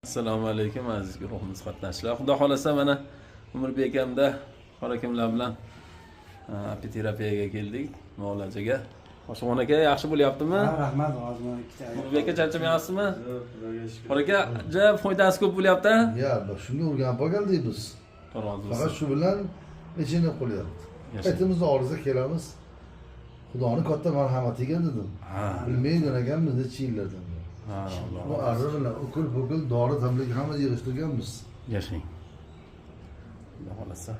Assalomu alaykum aziz guruhimiz qatnashchilar. Xudo xolasa mana Umurbek akamda xorakamlar bilan apiterapiyaga keldik, muolajaga. Xo'shxon aka yaxshi bo'lyaptimi? Rahmat, hozir ikkita. Umurbek aka charchamayapsizmi? Xoraka jab foydasi ko'p bo'lyapti. Ya, shunga o'rganib qolgandik biz. Faqat shu bilan echinib qo'lyapti. Aytimizni oldimizga kelamiz. Xudoning katta marhamati ekan dedim. Bilmay yuraganmiz necha yillardan. Bu arra bilan ukul-bukul dori tamlik hamma yig'ishtirganmiz. Yashang. Xudo xolasa.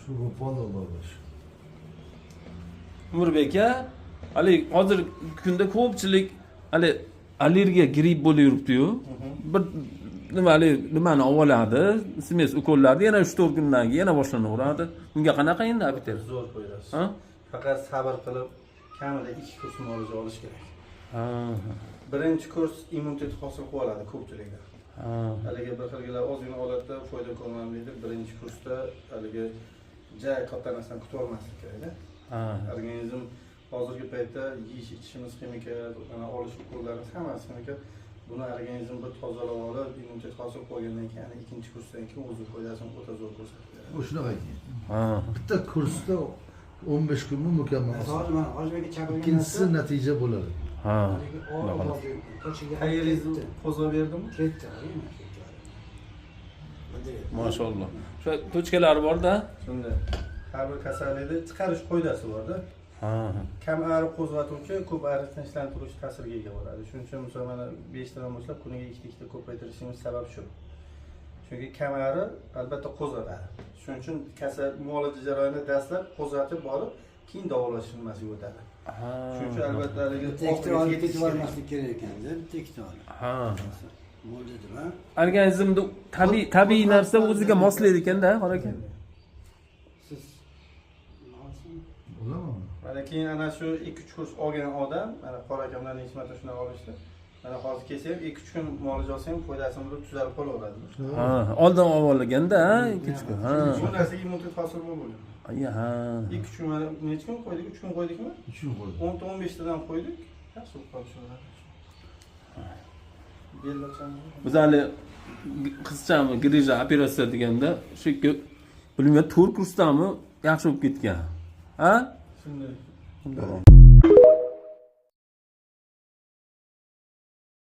Shu qo'pol bo'lish. Umurbek aka, hali hozir kunda ko'pchilik hali allergiya, gripp bo'lib yuribdi-yu. Bir nimani oladi, smes ukollarni yana 3-4 kundan keyin yana boshlanaveradi. Bunga qanaqa endi apiter? Zo'r qo'yasiz. Faqat sabr qilib, kamida 2 kurs muolaja olish kerak. Birinchi kurs immunitet hosil qilib oladi ko'pchilikda. Haligi bir xilgilar ozgina odatda foyda ko'rmaydi. Birinchi kursda haligi jay katta narsani kutib olmaslik kerak-da. Organizm hozirgi paytda yeyish ichishimiz ximika, olish ukollarimiz hammasi ximika. Buni organizm bir tozalab olib, immunitet hosil qilgandan keyin ikkinchi kursdan keyin o'zi foydasini o'ta zo'r ko'rsatadi. Bu shunaqa ekan. Bitta kursda 15 kun mukammal. Hozir mana Ozbekka chaqirgan. Ikkinchisi natija bo'ladi. Qayeringizni qo'zg'ab berdimmi? Ketdi. Mashalloh. Shu tochkalari bor-da. Shunda har bir kasallikda chiqarish qoidasi bor-da. Kam ariq qo'zg'atuvchi ko'p ariq tinchlantiruvchi ta'sirga ega bo'ladi. Shuning uchun misol mana 5 tadan boshlab kuniga 2 ta ko'paytirishimiz sabab shu. Chunki kam ariq albatta qo'zg'atadi. Shuning uchun kasal muolaja jarayonida dastlab qo'zg'atib borib, keyin davolash xizmatiga o'tadi. Shuning uchun albatta tektor olib ketib olmaslik kerak ekan-da, tektor. Mo'ljadimi? Organizmda tabiiy narsa o'ziga moslaydi ekanda, xoraka. siz Bo'ladimi? mana keyin ana shu 2-3 kurs olgan odam, mana qora akamlar necha marta shuna olishdi. Mana hozir kelsa ham 2-3 kun muolaja olsa ham foydasini bilib tuzalib qolaveradi. Oldin olganda 2-3 kun. Shu narsaga immunitet hosil bo'ladi. Ha. 2 kun mana necha kun qo'ydik? 3 kun qo'ydikmi? 3 kun qo'ydik. 10-15 tadan qo'ydik. Yaxshi bo'lib qoldi shular. Biz hali qizchami grija operatsiya deganda shu bilmayman 4 kursdami yaxshi bo'lib ketgan. Ha? Shunday.